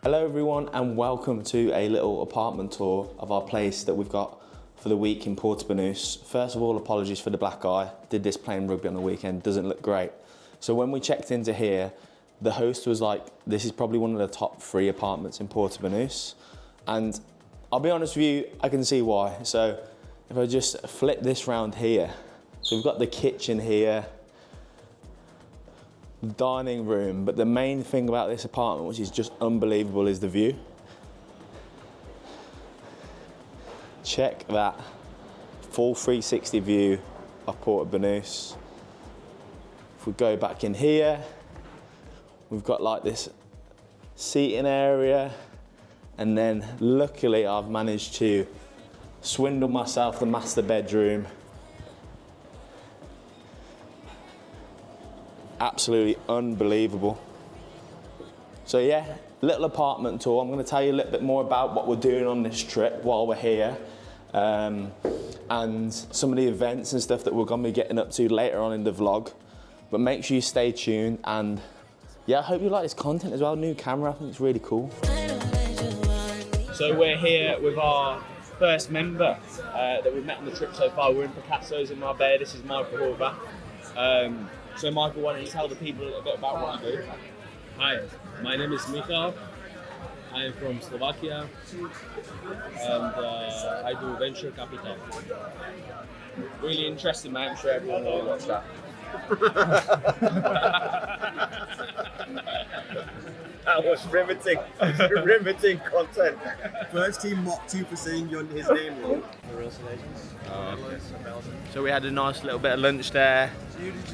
Hello everyone and welcome to a little apartment tour of our place that we've got for the week in Portobellouse. First of all, apologies for the black eye. Did this playing rugby on the weekend, doesn't look great. So when we checked into here, the host was like, this is probably one of the top 3 apartments in Portobellouse. And I'll be honest with you, I can see why. So if I just flip this round here, so we've got the kitchen here, dining room, but the main thing about this apartment, which is just unbelievable, is the view. Check that full 360 view of Portobellouse. If we go back in here, we've got like this seating area, and then luckily I've managed to swindle myself the master bedroom. Absolutely unbelievable. So yeah, little apartment tour. I'm going to tell you a little bit more about what we're doing on this trip while we're here, and some of the events and stuff that we're going to be getting up to later on in the vlog. But make sure you stay tuned, and yeah, I hope you like this content as well. New camera, I think it's really cool. So we're here with our first member that we've met on the trip so far. We're in Picasso's in Marbella. This is Michael Horvath. So Michael, why don't you tell the people a little bit about what you do? Hi, my name is Michal. I am from Slovakia and I do venture capital. Really interesting, mate. I'm sure everyone will watch that. That was riveting. Riveting content. First team mocked you for saying his name wrong. So we had a nice little bit of lunch there.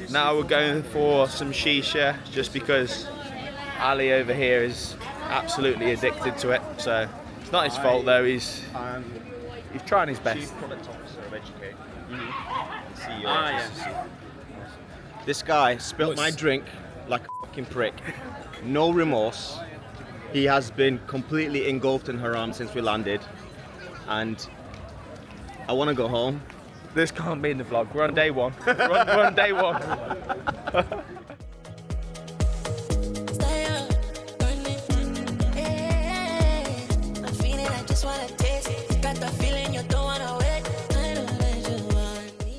Now we're going for some shisha, just because Ali over here is absolutely addicted to it. So it's not his fault though. He's trying his best. Chief Product Officer of Educate. CEO. This guy spilt my drink like a fucking prick. No remorse. He has been completely engulfed in haram since we landed, and I want to go home. This can't be in the vlog. We're on day one. We're on day one.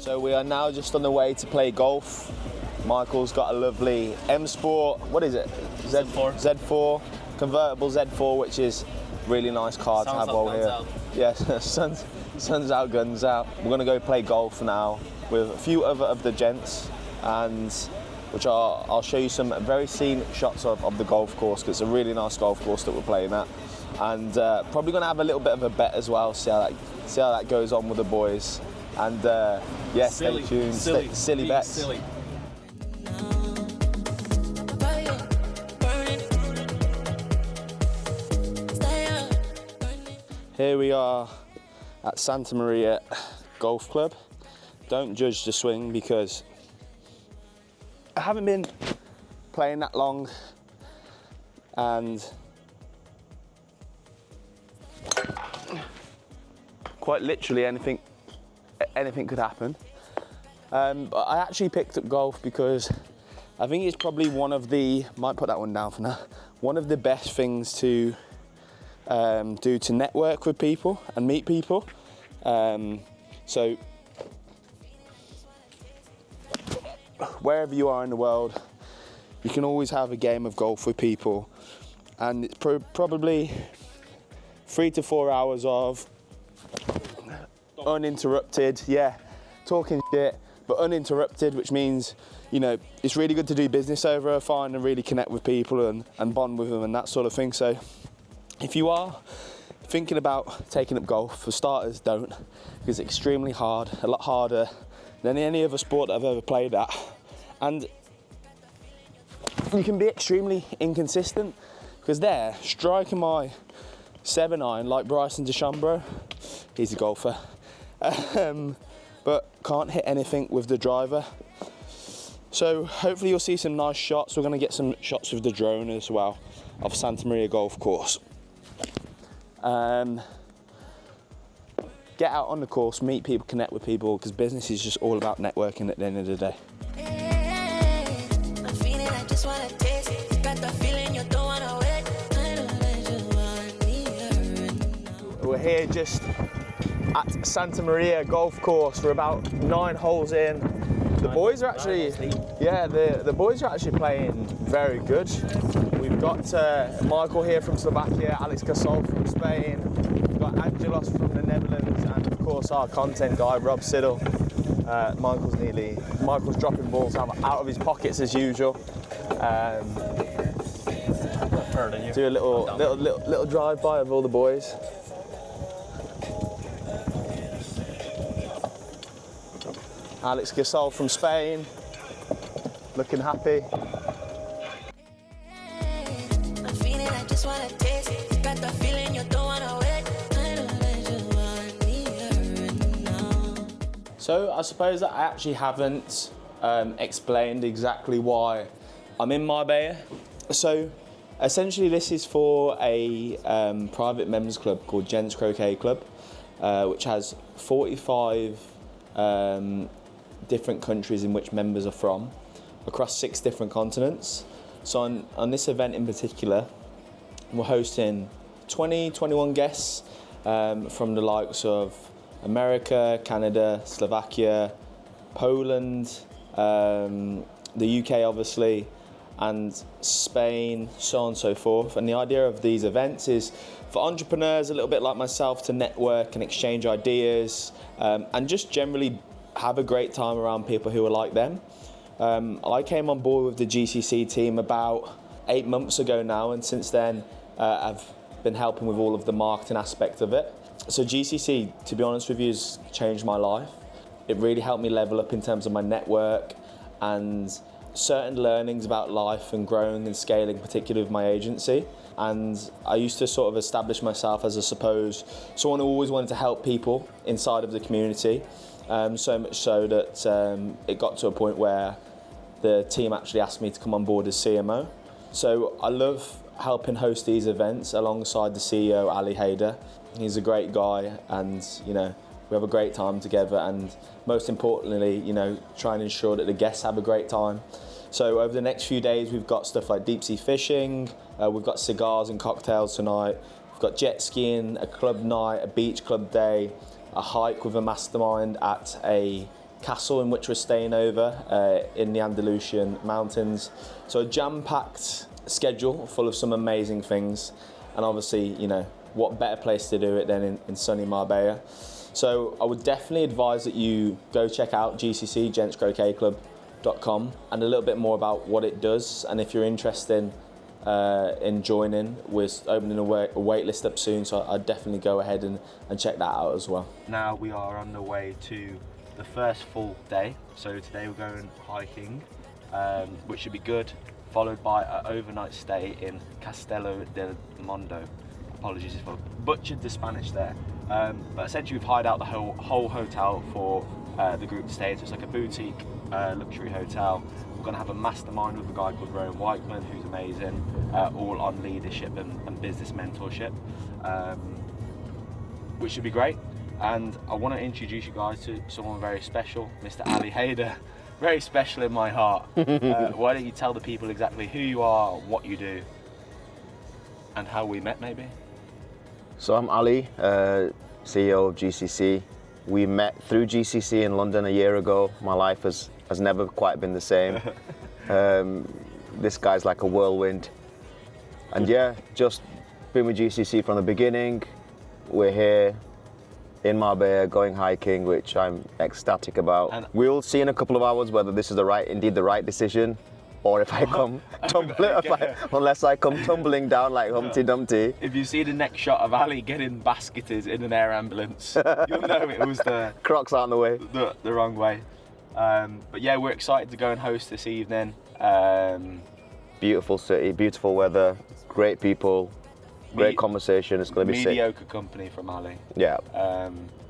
So we are now just on the way to play golf. Michael's got a lovely M Sport. What is it? Z4. Convertible Z4, which is a really nice car to have while we're here. Yes, sun's out, guns out. We're gonna go play golf now with a few other of the gents, and which I'll show you some very scenic shots of the golf course, because it's a really nice golf course that we're playing at. And probably gonna have a little bit of a bet as well, see how that goes on with the boys. And yeah, stay tuned. Silly bets. Silly. Here we are at Santa Maria Golf Club. Don't judge the swing, because I haven't been playing that long, and quite literally anything could happen. But I actually picked up golf because I think it's probably might put that one down for now, one of the best things to do to network with people and meet people. So wherever you are in the world, you can always have a game of golf with people, and it's probably 3 to 4 hours of uninterrupted, talking shit, but uninterrupted, which means, you know, it's really good to do business over, find and really connect with people and bond with them and that sort of thing. So if you are thinking about taking up golf, for starters, don't, because it's extremely hard, a lot harder than any other sport that I've ever played at. And you can be extremely inconsistent, because there, striking my 7-iron like Bryson DeChambeau, he's a golfer, but can't hit anything with the driver. So hopefully you'll see some nice shots. We're going to get some shots with the drone as well of Santa Maria Golf Course. Get out on the course, meet people, connect with people, because business is just all about networking at the end of the day. here just at Santa Maria Golf Course. We're about 9 holes in. The boys are actually, the boys are actually playing very good. We've got Michael here from Slovakia, Alex Gasol from Spain, we've got Angelos from the Netherlands, and of course our content guy, Rob Siddle. Michael's dropping balls out of his pockets as usual. Do a little drive-by of all the boys. Alex Gasol from Spain, looking happy. So I suppose that I actually haven't explained exactly why I'm in Marbella. So essentially this is for a private members club called Gents Croquet Club, which has 45 different countries in which members are from, across 6 different continents. So on this event in particular, we're hosting 21 guests from the likes of America, Canada, Slovakia, Poland, the UK obviously, and Spain, so on and so forth. And the idea of these events is for entrepreneurs a little bit like myself to network and exchange ideas, and just generally have a great time around people who are like them. I came on board with the GCC team about 8 months ago now, and since then I've been helping with all of the marketing aspect of it. So GCC, to be honest with you, has changed my life. It really helped me level up in terms of my network and certain learnings about life and growing and scaling, particularly with my agency. And I used to sort of establish myself as, I suppose, someone who always wanted to help people inside of the community. So much so that it got to a point where the team actually asked me to come on board as CMO. So I love helping host these events alongside the CEO, Ali Haider. He's a great guy, and we have a great time together, and most importantly, try and ensure that the guests have a great time. So over the next few days, we've got stuff like deep sea fishing, we've got cigars and cocktails tonight, we've got jet skiing, a club night, a beach club day, a hike with a mastermind at a castle in which we're staying over in the Andalusian mountains. So a jam-packed schedule full of some amazing things, and obviously, what better place to do it than in sunny Marbella. So I would definitely advise that you go check out GCC, gentscroquetclub.com, and a little bit more about what it does. And if you're interested in joining, we're opening a wait list up soon, so I'd definitely go ahead and check that out as well. Now we are on the way to the first full day. So today we're going hiking, which should be good, followed by an overnight stay in Castello del Mondo. Apologies if I butchered the Spanish there. But essentially we've hired out the whole hotel for the group to stay in. So it's like a boutique luxury hotel. We're going to have a mastermind with a guy called Rowan Whiteman, who's amazing, all on leadership and business mentorship, which should be great. And I want to introduce you guys to someone very special, Mr. Ali Haider, very special in my heart. Why don't you tell the people exactly who you are, what you do, and how we met maybe? So I'm Ali, CEO of GCC. We met through GCC in London a year ago. My life has never quite been the same. This guy's like a whirlwind. And yeah, just been with GCC from the beginning. We're here in Marbella going hiking, which I'm ecstatic about. And we'll see in a couple of hours whether this is indeed the right decision, or if I come unless I come tumbling down like Humpty Dumpty. If you see the next shot of Ali getting basketed in an air ambulance, you'll know it was the Crocs aren't the way. The wrong way. But yeah, we're excited to go and host this evening. Beautiful city, beautiful weather, great people, great conversation. It's going to be sick. Mediocre company from Ali. Yeah.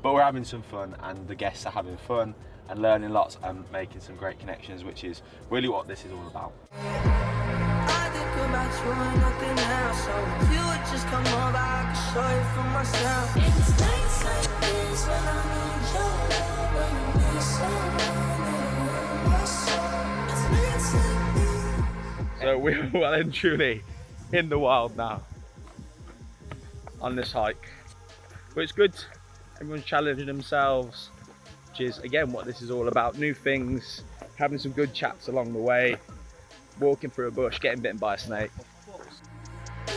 But we're having some fun, and the guests are having fun and learning lots and making some great connections, which is really what this is all about. I think about you and nothing else, so if you would just come over, I can show you for myself. It's nights like this when I need your love, when you need someone in my soul. It's nights like this. So we're well and truly in the wild now on this hike. But it's good. Everyone's challenging themselves, which is again what this is all about. New things, having some good chats along the way, walking through a bush, getting bitten by a snake. We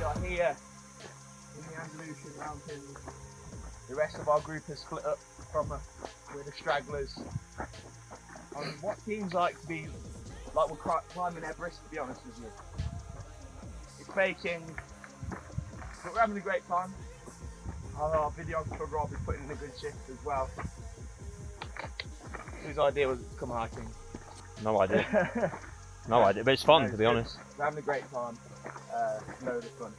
are here in the Andalusian mountains. The rest of our group has split up from we're the stragglers. What seems like to be like we're climbing Everest, to be honest with you. It's baking, but we're having a great time. Our videographer Rob is putting in a good shift as well. Whose idea was it to come hiking? No idea. No idea, but it's fun, to be honest. We're having a great time. Load of fun.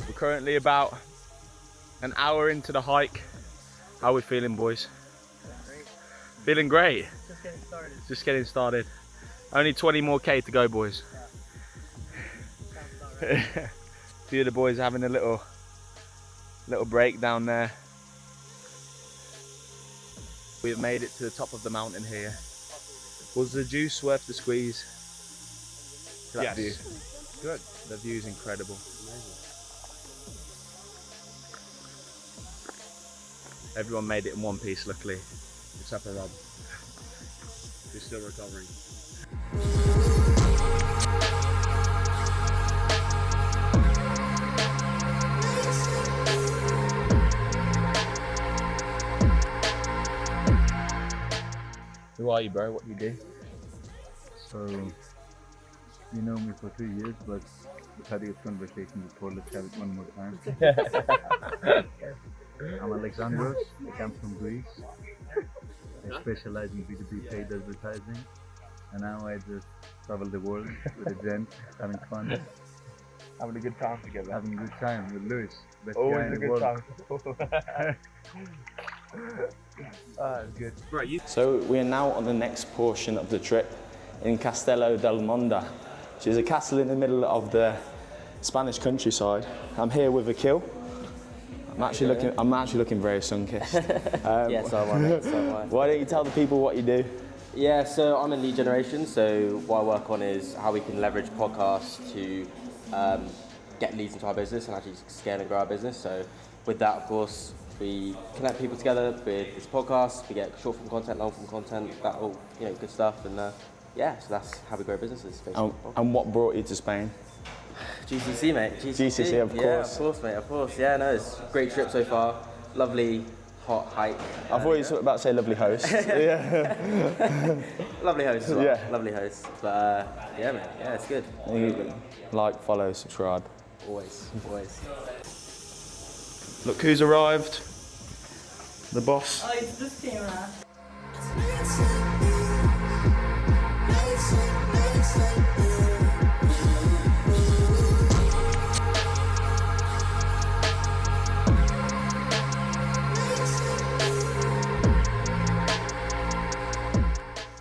We're currently about an hour into the hike. How are we feeling, boys? Great. Feeling great? Just getting started. Just getting started. Only 20 more K to go, boys. Sounds about right. Few of the boys are having a little break down there. We've made it to the top of the mountain here. Was the juice worth the squeeze? To that view? Good. The view is incredible. Everyone made it in one piece, luckily, except for Rob. He's still recovering. Who are you, bro? What do you do? So, you know me for 2 years, but we've had this conversation before. Let's have it one more time. I'm Alexandros. I come from Greece. I specialize in B2B paid advertising. And now I just travel the world with the gents, having fun. Having a good time together. Having a good time with Lewis. Best guy Always in a the good world. time. That's good. Right, So we are now on the next portion of the trip in Castello del Monda, which is a castle in the middle of the Spanish countryside. I'm here with Akil. I'm actually looking very sun-kissed. Yeah, so am I, mate, so am I. Why don't you tell the people what you do? Yeah, so I'm in lead generation, so what I work on is how we can leverage podcasts to get leads into our business and actually scale and grow our business. So with that, of course, we connect people together with this podcast, we get short form content, long form content, that all, good stuff, and yeah, so that's how we grow businesses. And what brought you to Spain? GCC, mate. GCC, of course. Yeah, of course, mate, of course. Yeah, no, it's a great trip so far. Lovely, hot hike. I thought you were about to say lovely host. Yeah. Lovely host as well. Yeah. Lovely host. But yeah, mate, yeah, it's good. Like, follow, subscribe. Always, always. Look who's arrived. The boss. Oh, it's this camera.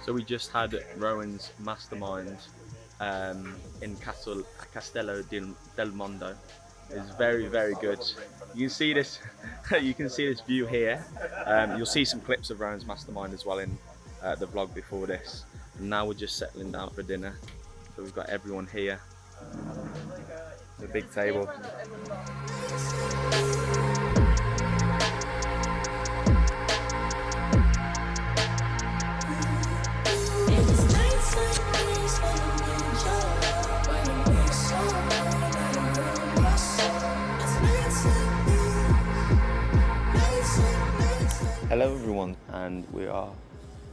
So we just had Rowan's Mastermind in Castello del Mondo. It's very, very good. You can see this. You can see this view here. You'll see some clips of Rowan's Mastermind as well in the vlog before this. And now we're just settling down for dinner. So we've got everyone here. The big table. Hello everyone, and we are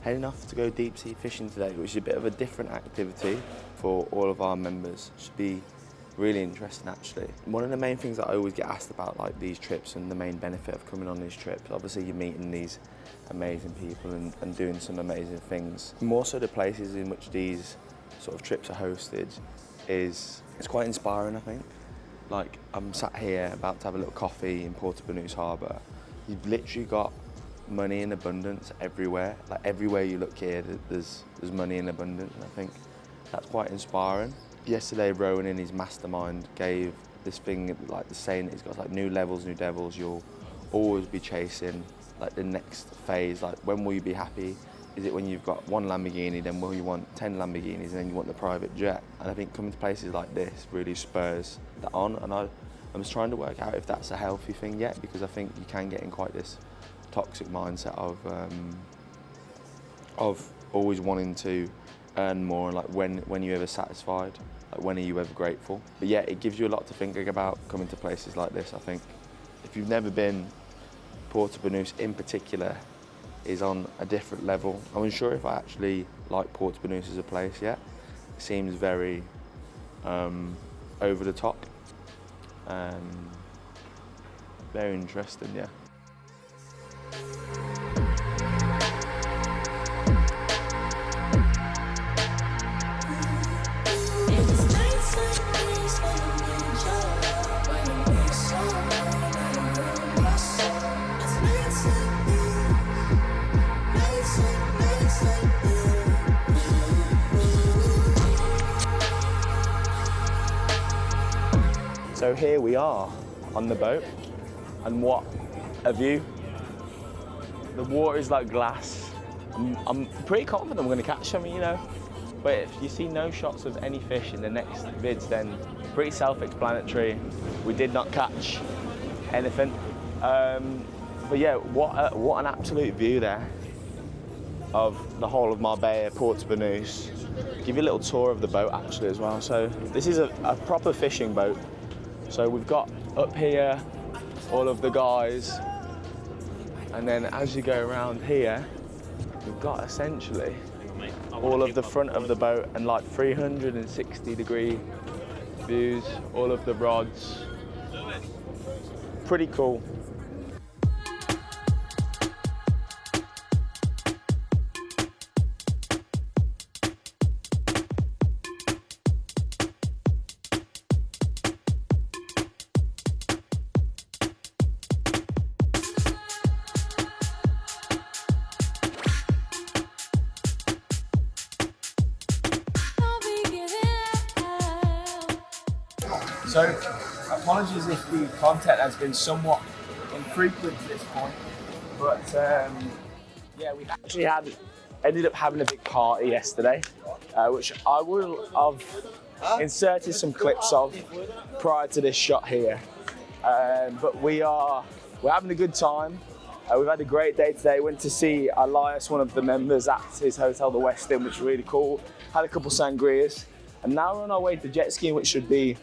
heading off to go deep sea fishing today, which is a bit of a different activity for all of our members. Should be really interesting actually. One of the main things that I always get asked about like these trips and the main benefit of coming on these trips, obviously you're meeting these amazing people and doing some amazing things. More so the places in which these sort of trips are hosted it's quite inspiring, I think. Like I'm sat here about to have a little coffee in Porto Harbour. You've literally got money in abundance everywhere. Like everywhere you look here, there's money in abundance, and I think that's quite inspiring. Yesterday, Rowan in his mastermind gave this thing, like the saying that he's got like new levels, new devils. You'll always be chasing like the next phase. Like when will you be happy? Is it when you've got one Lamborghini, then will you want 10 Lamborghinis, and then you want the private jet? And I think coming to places like this really spurs that on. And I'm just trying to work out if that's a healthy thing yet, because I think you can get in quite this toxic mindset of always wanting to earn more, and like when are you ever satisfied? Like when are you ever grateful? But yeah, it gives you a lot to think about coming to places like this. I think if you've never been, Porto Banús in particular is on a different level. I'm unsure if I actually like Porto Banús as a place yet. It seems very over the top. Very interesting, yeah. So here we are on the boat, and what a view. The water is like glass. I'm pretty confident I'm going to catch some, you know. But if you see no shots of any fish in the next vids, then pretty self-explanatory. We did not catch anything. But yeah, what an absolute view there of the whole of Marbella, Porto Banús. Give you a little tour of the boat actually as well. So this is a proper fishing boat. So we've got up here all of the guys, and then as you go around here, we've got essentially all of the front of the boat and like 360-degree views, all of the rods. Pretty cool. So, apologies if the content has been somewhat infrequent at this point, but yeah, we actually ended up having a big party yesterday, which I will have inserted some clips of prior to this shot here. But we're having a good time. We've had a great day today. Went to see Elias, one of the members, at his hotel, the Westin, which was really cool. Had a couple sangrias, and now we're on our way to jet skiing, which should be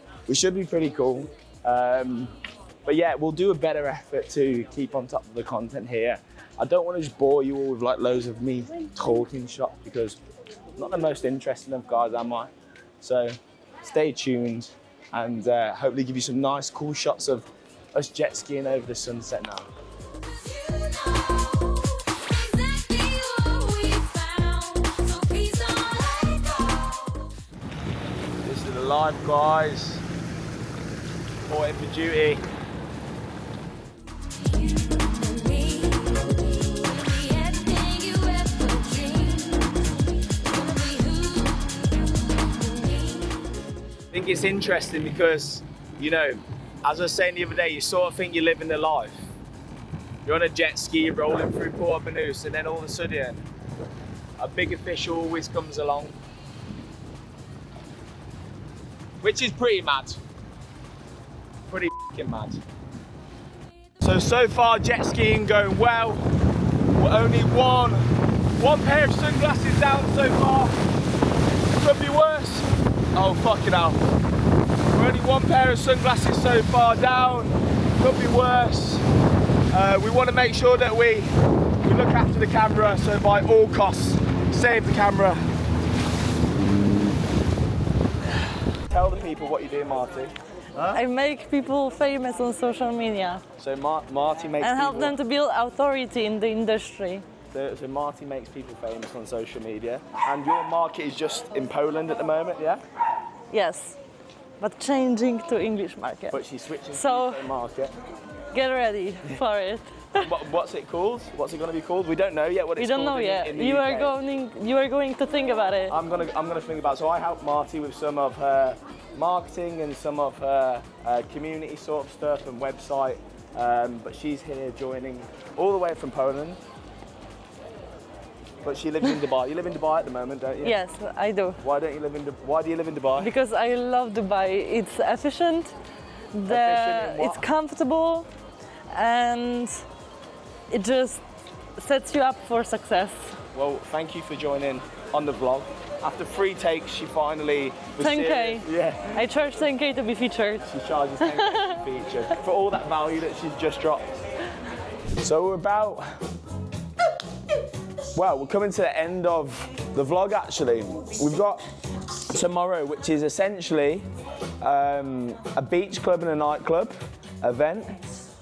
pretty cool. But yeah, we'll do a better effort to keep on top of the content here. I don't want to just bore you all with like loads of me talking shots, because I'm not the most interesting of guys, am I? So stay tuned, and hopefully give you some nice cool shots of us jet skiing over the sunset now. This is the life, guys. Reporting for duty. I think it's interesting because, you know, as I was saying the other day, you sort of think you're living the life. You're on a jet ski rolling through Porto Banús, and then all of a sudden, a bigger fish always comes along. Which is pretty mad. Pretty f***ing mad. So far jet skiing going well. We're only one pair of sunglasses down so far. Could be worse. Oh fucking hell. We're only one pair of sunglasses so far down. Could be worse. We want to make sure that we look after the camera, so by all costs, save the camera. Tell the people what you do, Marty. Huh? I make people famous on social media. So Marty makes and help people... them to build authority in the industry. So Marty makes people famous on social media. And your market is just in Poland at the moment, yeah? Yes, but changing to English market. But she's switching to UK market. Get ready for it. What's it called? What's it going to be called? We don't know yet what it's called. We don't know yet. In the you UK. are going to think about it. I'm gonna think about it. So I help Marty with some of her marketing and some of her community sort of stuff and website. But she's here joining all the way from Poland. But she lives in Dubai. You live in Dubai at the moment, don't you? Yes, I do. Why don't you live in Why do you live in Dubai? Because I love Dubai. It's efficient, Efficient in what? it's comfortable, and it just sets you up for success. Well, thank you for joining on the vlog. After 3 takes, she finally was 10K. serious. Yeah. I charge 10K to be featured. She charges 10K to be featured for all that value that she's just dropped. So we're about, well, we're coming to the end of the vlog actually. We've got tomorrow, which is essentially a beach club and a nightclub event.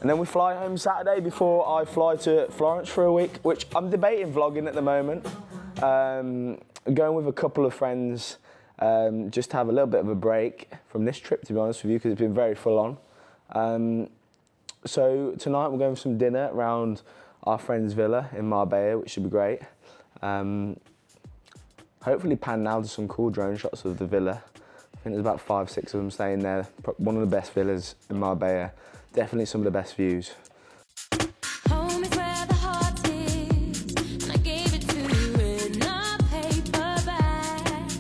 And then we fly home Saturday before I fly to Florence for a week, which I'm debating vlogging at the moment. Going with a couple of friends, just to have a little bit of a break from this trip, to be honest with you, because it's been very full on. So tonight we're going for some dinner around our friend's villa in Marbella, which should be great. Hopefully pan now to some cool drone shots of the villa. I think there's about 5, 6 of them staying there. One of the best villas in Marbella. Definitely some of the best views. Home is where the heart is, and I gave it to you in a paper bag.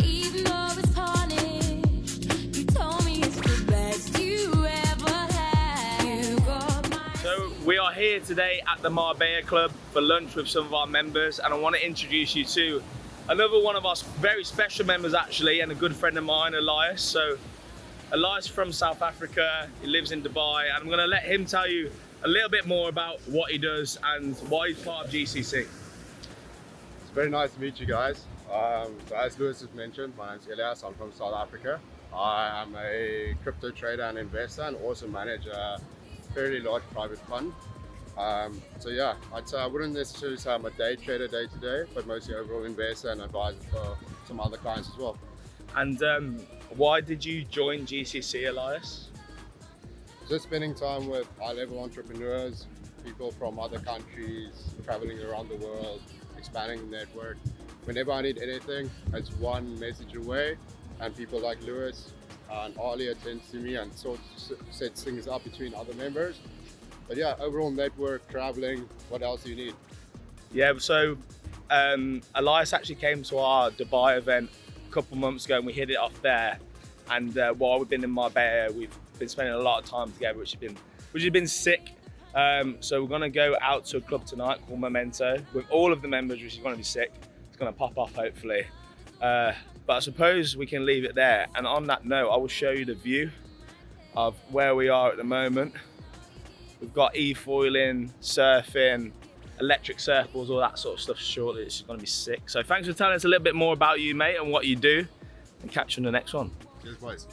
Even though it's tarnished, you told me it's the best you ever had. You got my... So we are here today at the Marbella Club for lunch with some of our members, and I want to introduce you to another one of our very special members actually, and a good friend of mine, Elias. So Elias from South Africa, he lives in Dubai, and I'm going to let him tell you a little bit more about what he does and why he's part of GCC. It's very nice to meet you guys. So as Lewis has mentioned, my name's Elias, I'm from South Africa. I am a crypto trader and investor and also manage a fairly large private fund. So yeah, I'd say I wouldn't necessarily say I'm a day trader day to day, but mostly overall investor and advisor for some other clients as well. And why did you join GCC, Elias? Just spending time with high-level entrepreneurs, people from other countries, traveling around the world, expanding the network. Whenever I need anything, it's one message away, and people like Lewis and Ali attend to me and sort of sets things up between other members. But yeah, overall network, traveling, what else do you need? Yeah, so Elias actually came to our Dubai event a couple months ago and we hit it off there. And while we've been in Marbella, we've been spending a lot of time together, which has been sick. So we're gonna go out to a club tonight called Memento with all of the members, which is gonna be sick. It's gonna pop off hopefully. But I suppose we can leave it there. And on that note, I will show you the view of where we are at the moment. We've got e-foiling, surfing, electric surfboards, all that sort of stuff shortly. It's going to be sick. So thanks for telling us a little bit more about you, mate, and what you do. And catch you in the next one. Cheers, boys.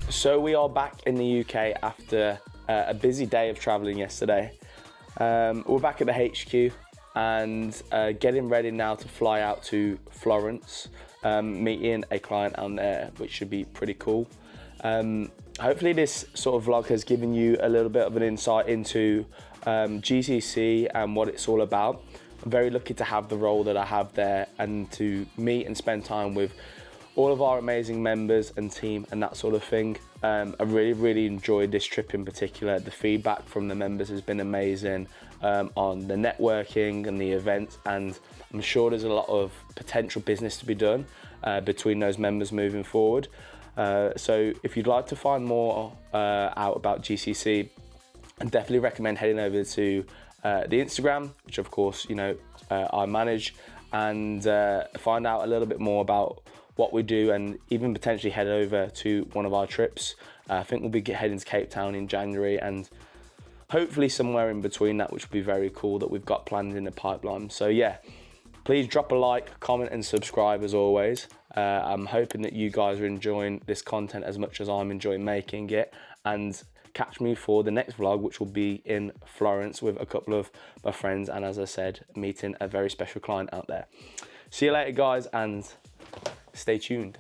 So we are back in the UK after a busy day of travelling yesterday. We're back at the HQ and getting ready now to fly out to Florence, meeting a client out there, which should be pretty cool. Hopefully this sort of vlog has given you a little bit of an insight into GCC and what it's all about. I'm very lucky to have the role that I have there and to meet and spend time with all of our amazing members and team and that sort of thing. I really enjoyed this trip in particular. The feedback from the members has been amazing on the networking and the events, and I'm sure there's a lot of potential business to be done between those members moving forward. So if you'd like to find more out about GCC, I definitely recommend heading over to the Instagram, which of course, you know, I manage, and find out a little bit more about what we do, and even potentially head over to one of our trips. I think we'll be heading to Cape Town in January, and hopefully somewhere in between that, which will be very cool, that we've got planned in the pipeline. So yeah, please drop a like, comment and subscribe as always. I'm hoping that you guys are enjoying this content as much as I'm enjoying making it, and catch me for the next vlog, which will be in Florence with a couple of my friends, and as I said, meeting a very special client out there. See you later guys, and stay tuned.